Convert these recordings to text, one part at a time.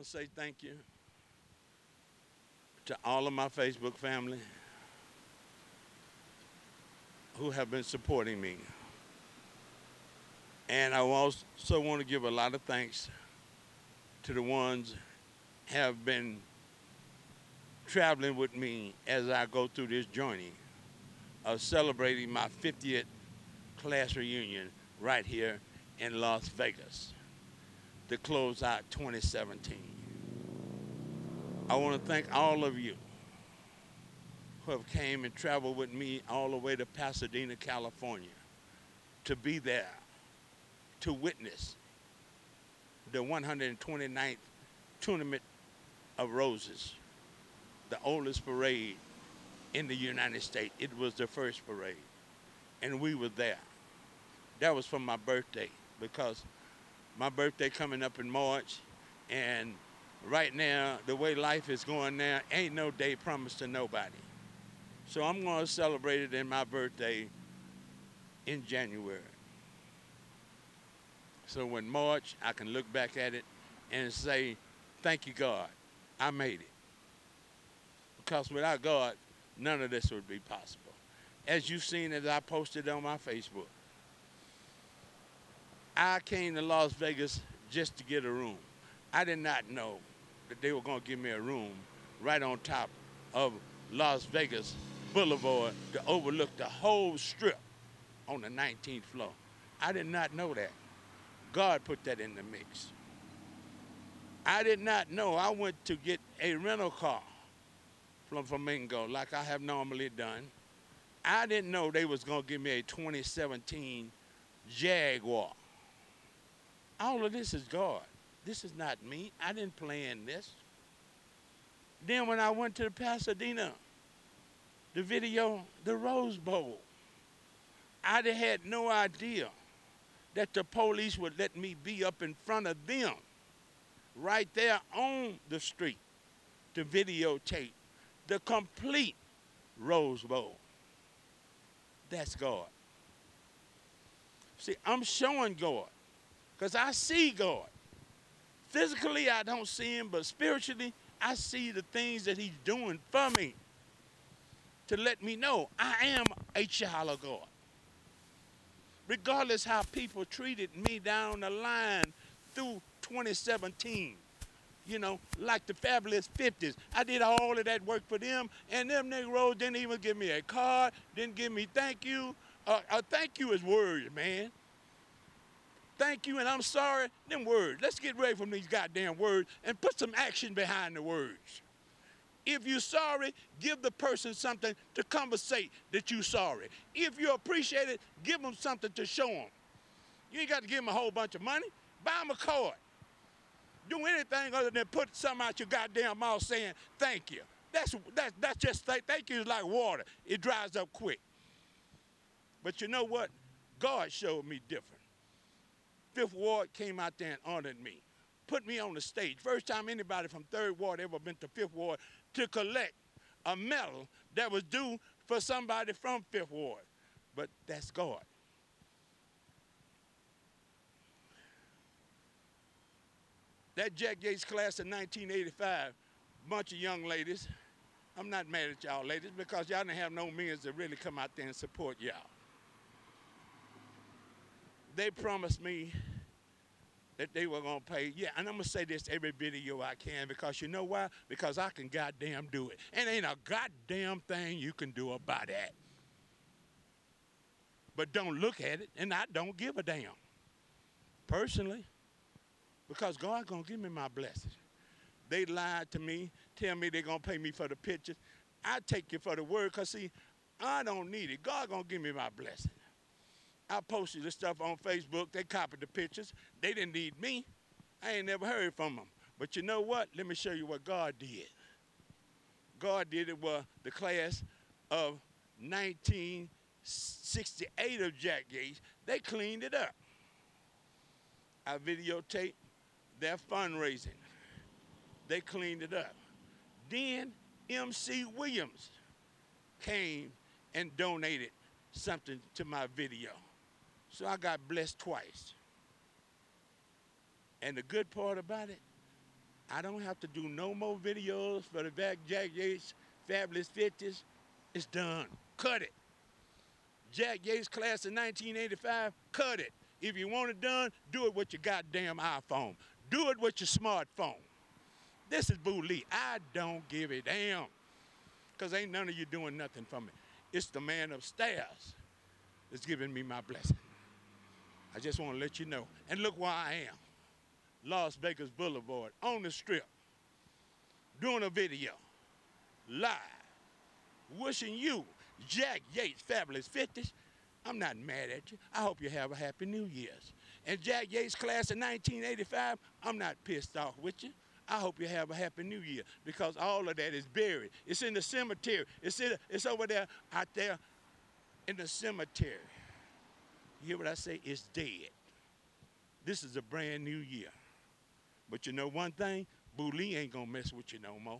want to say thank you to all of my Facebook family who have been supporting me. And I also want to give a lot of thanks to the ones have been traveling with me as I go through this journey of celebrating my 50th class reunion right here in Las Vegas to close out 2017. I want to thank all of you who have came and traveled with me all the way to Pasadena, California to be there to witness the 129th Tournament of Roses, the oldest parade in the United States. It was the first parade, and we were there. That was for my birthday because my birthday coming up in March, and right now, the way life is going now, ain't no day promised to nobody. So I'm going to celebrate it in my birthday in January. So when March, I can look back at it and say, thank you, God, I made it. Because without God, none of this would be possible. As you've seen as I posted on my Facebook, I came to Las Vegas just to get a room. I did not know that they were going to give me a room right on top of Las Vegas Boulevard to overlook the whole strip on the 19th floor. I did not know that. God put that in the mix. I did not know. I went to get a rental car from Flamingo like I have normally done. I didn't know they was going to give me a 2017 Jaguar. All of this is God. This is not me. I didn't plan this. Then when I went to the Pasadena, the video, the Rose Bowl, I had no idea that the police would let me be up in front of them right there on the street to videotape the complete Rose Bowl. That's God. See, I'm showing God because I see God. Physically, I don't see him, but spiritually, I see the things that he's doing for me to let me know I am a child of God. Regardless how people treated me down the line through 2017, like the Fabulous 50s. I did all of that work for them, and them Negroes didn't even give me a card, didn't give me thank you. Thank you is words, man. Thank you and I'm sorry, them words. Let's get away from these goddamn words and put some action behind the words. If you're sorry, give the person something to conversate that you're sorry. If you appreciate it, give them something to show them. You ain't got to give them a whole bunch of money. Buy them a card. Do anything other than put something out your goddamn mouth saying thank you. That's just thank you is like water. It dries up quick. But you know what? God showed me different. Fifth Ward came out there and honored me, put me on the stage. First time anybody from Third Ward ever been to Fifth Ward to collect a medal that was due for somebody from Fifth Ward. But that's God. That Jack Yates class in 1985, bunch of young ladies, I'm not mad at y'all ladies because y'all didn't have no means to really come out there and support y'all. They promised me that they were going to pay. Yeah, and I'm going to say this every video I can because you know why? Because I can goddamn do it. And ain't a goddamn thing you can do about that. But don't look at it, and I don't give a damn. Personally, because God going to give me my blessing. They lied to me, tell me they're going to pay me for the pictures. I take it for the word because, see, I don't need it. God going to give me my blessing. I posted this stuff on Facebook. They copied the pictures. They didn't need me. I ain't never heard from them. But you know what? Let me show you what God did. God did it with the class of 1968 of Jack Yates. They cleaned it up. I videotaped their fundraising. They cleaned it up. Then MC Williams came and donated something to my video. So I got blessed twice. And the good part about it, I don't have to do no more videos for the Jack Yates Fabulous 50s. It's done. Cut it. Jack Yates class of 1985, cut it. If you want it done, do it with your goddamn iPhone. Do it with your smartphone. This is Boo Lee. I don't give a damn. Because ain't none of you doing nothing for me. It's the man upstairs that's giving me my blessing. I just want to let you know. And look where I am. Las Vegas Boulevard, on the strip, doing a video, live, wishing you, Jack Yates Fabulous 50s. I'm not mad at you. I hope you have a happy New Year's. And Jack Yates class of 1985, I'm not pissed off with you. I hope you have a happy New Year, because all of that is buried. It's in the cemetery. It's over there, out there in the cemetery. You hear what I say? It's dead. This is a brand new year. But you know one thing? Boo Lee ain't gonna mess with you no more.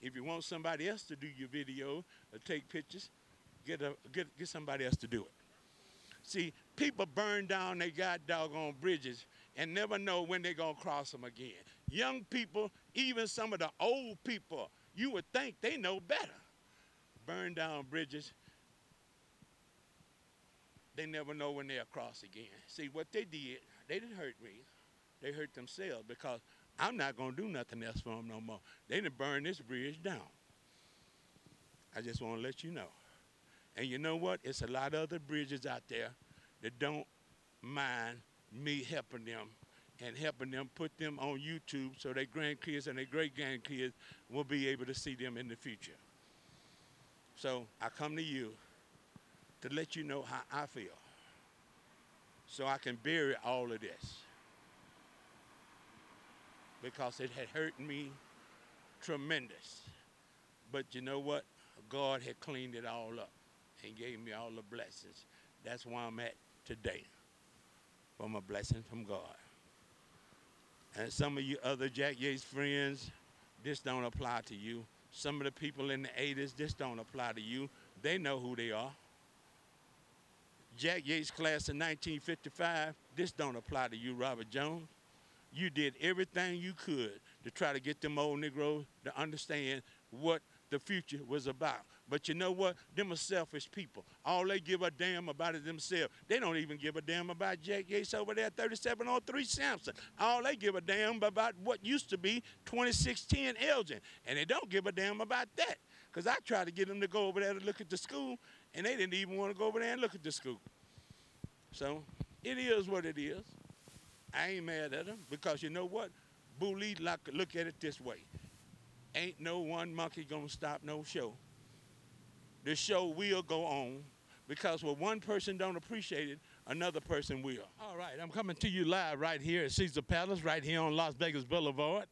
If you want somebody else to do your video or take pictures, get somebody else to do it. See, people burn down their god doggone bridges and never know when they're gonna cross them again. Young people, even some of the old people, you would think they know better. Burn down bridges, they never know when they'll cross again. See, what they did, they didn't hurt me. They hurt themselves, because I'm not going to do nothing else for them no more. They done burned this bridge down. I just want to let you know. And you know what? It's a lot of other bridges out there that don't mind me helping them and helping them put them on YouTube so their grandkids and their great-grandkids will be able to see them in the future. So I come to you to let you know how I feel, so I can bury all of this, because it had hurt me tremendous. But you know what? God had cleaned it all up and gave me all the blessings. That's where I'm at today, from a blessing from God. And some of you other Jack Yates friends, this don't apply to you. Some of the people in the 80s, this don't apply to you. They know who they are. Jack Yates class of 1955, this don't apply to you, Robert Jones. You did everything you could to try to get them old Negroes to understand what the future was about. But you know what? Them are selfish people. All they give a damn about is themselves. They don't even give a damn about Jack Yates over there at 3703 Sampson. All they give a damn about what used to be 2610 Elgin. And they don't give a damn about that. Because I tried to get them to go over there to look at the school, and they didn't even want to go over there and look at the school. So it is what it is. I ain't mad at them, because you know what? Boo Lee look at it this way. Ain't no one monkey gonna stop no show. The show will go on, because when one person don't appreciate it, another person will. All right, I'm coming to you live right here at Caesar Palace, right here on Las Vegas Boulevard.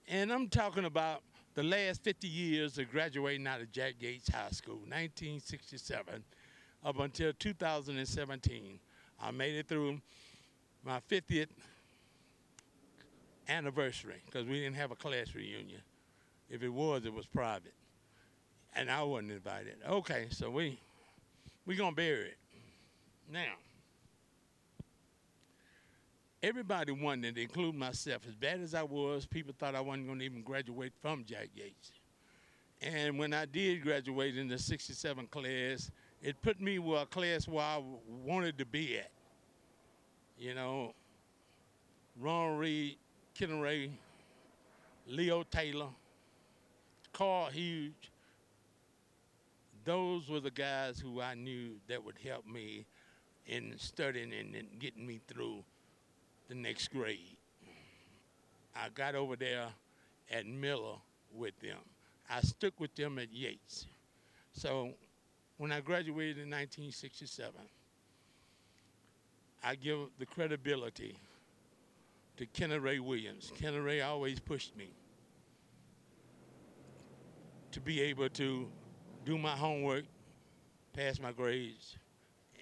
And I'm talking about the last 50 years of graduating out of Jack Yates High School, 1967, up until 2017. I made it through my 50th anniversary, because we didn't have a class reunion. If it was private, and I wasn't invited. Okay, so we gonna bury it. Now, everybody wondered, including myself, as bad as I was, people thought I wasn't gonna even graduate from Jack Yates. And when I did graduate in the 67 class, it put me with a class where I wanted to be at. You know, Ronald Reed, Kenny Ray, Leo Taylor, Carl Hughes, those were the guys who I knew that would help me in studying and getting me through the next grade. I got over there at Miller with them. I stuck with them at Yates. So when I graduated in 1967, I give the credibility to Kenny Ray Williams. Kenny Ray always pushed me to be able to do my homework, pass my grades,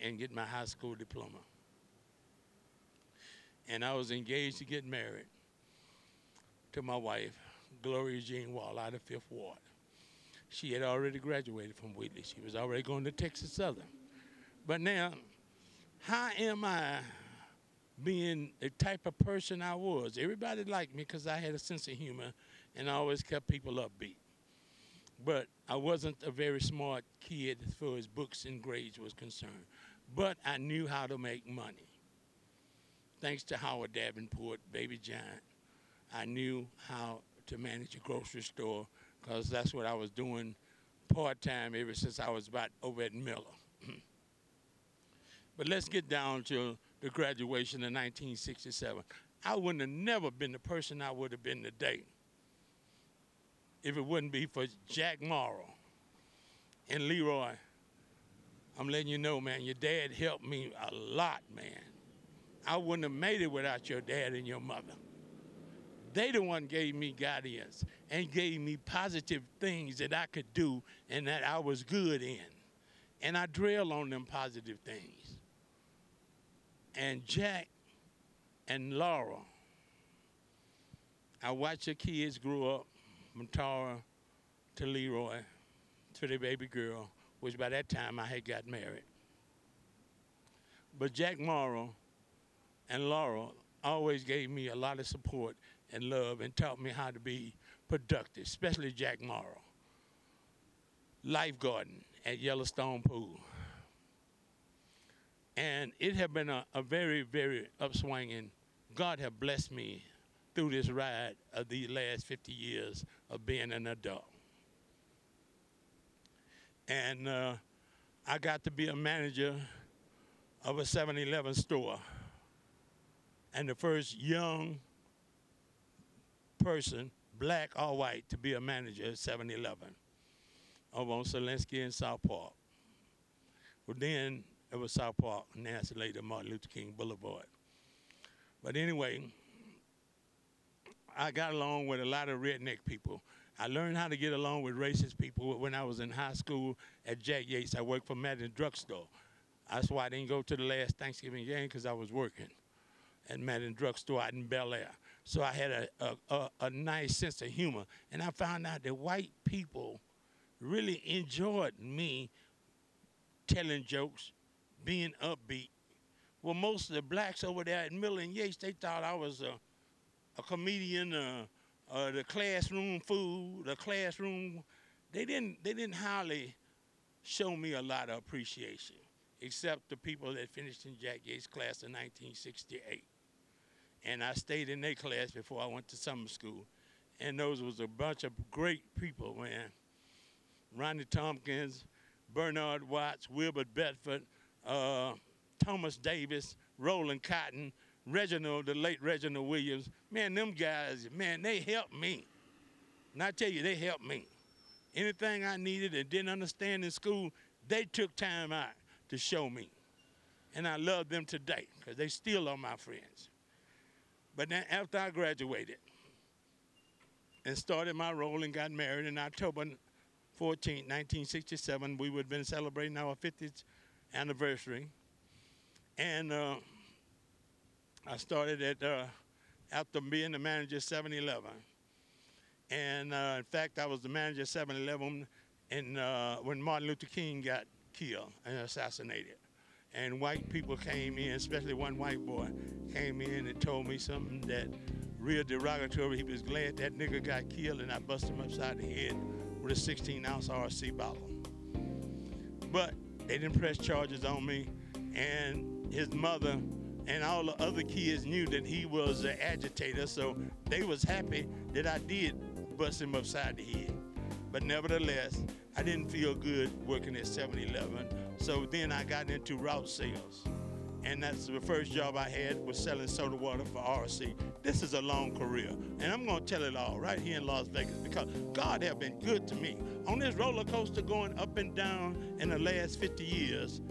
and get my high school diploma. And I was engaged to get married to my wife, Gloria Jean Wall, out of Fifth Ward. She had already graduated from Wheatley. She was already going to Texas Southern. But now, how am I being the type of person I was. Everybody liked me because I had a sense of humor and I always kept people upbeat. But I wasn't a very smart kid as far as books and grades was concerned. But I knew how to make money. Thanks to Howard Davenport, Baby Giant, I knew how to manage a grocery store because that's what I was doing part-time ever since I was about over at Miller. But let's get down to the graduation in 1967. I wouldn't have never been the person I would have been today if it wouldn't be for Jack Morrow and Leroy. I'm letting you know, man, your dad helped me a lot, man. I wouldn't have made it without your dad and your mother. They the one gave me guidance and gave me positive things that I could do and that I was good in. And I dwell on them positive things. And Jack and Laura, I watched the kids grow up from Tara to Leroy to the baby girl, which by that time I had got married. But Jack Morrow and Laura always gave me a lot of support and love and taught me how to be productive, especially Jack Morrow. Lifeguarding at Yellowstone Pool. And it had been a very, very upswinging. God have blessed me through this ride of the last 50 years of being an adult. And I got to be a manager of a 7-Eleven store. And the first young person, black or white, to be a manager at 7-Eleven over on Zelensky and South Park. Well, then it was South Park, and that's later Martin Luther King Boulevard. But anyway, I got along with a lot of redneck people. I learned how to get along with racist people when I was in high school at Jack Yates. I worked for Madden Drugstore. That's why I didn't go to the last Thanksgiving game, because I was working at Madden Drugstore out in Bel Air. So I had a nice sense of humor. And I found out that white people really enjoyed me telling jokes, being upbeat. Well, most of the blacks over there at Miller and Yates, they thought I was a comedian, the classroom fool, the classroom. They didn't hardly show me a lot of appreciation, except the people that finished in Jack Yates' class in 1968. And I stayed in their class before I went to summer school. And those was a bunch of great people, man. Ronnie Tompkins, Bernard Watts, Wilbur Bedford, Thomas Davis, Roland Cotton, Reginald, the late Reginald Williams. Man, them guys, man, they helped me. And I tell you, they helped me. Anything I needed and didn't understand in school, they took time out to show me. And I love them today, because they still are my friends. But then after I graduated and started my role and got married in October 14, 1967, we would have been celebrating our 50th anniversary. And I started at, after being the manager of 7-Eleven. And in fact, I was the manager of 7-Eleven when Martin Luther King got killed and assassinated. And white people came in, especially one white boy, came in and told me something that real derogatory. He was glad that nigga got killed, and I busted him upside the head with a 16-ounce RC bottle. But they didn't press charges on me, and his mother and all the other kids knew that he was an agitator, so they was happy that I did bust him upside the head. But nevertheless, I didn't feel good working at 7-Eleven. So then I got into route sales. And that's the first job I had, was selling soda water for RC. This is a long career. And I'm gonna tell it all right here in Las Vegas, because God have been good to me. On this roller coaster going up and down in the last 50 years,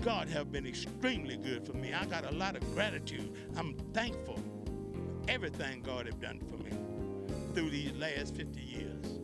God have been extremely good for me. I got a lot of gratitude. I'm thankful for everything God have done for me through these last 50 years.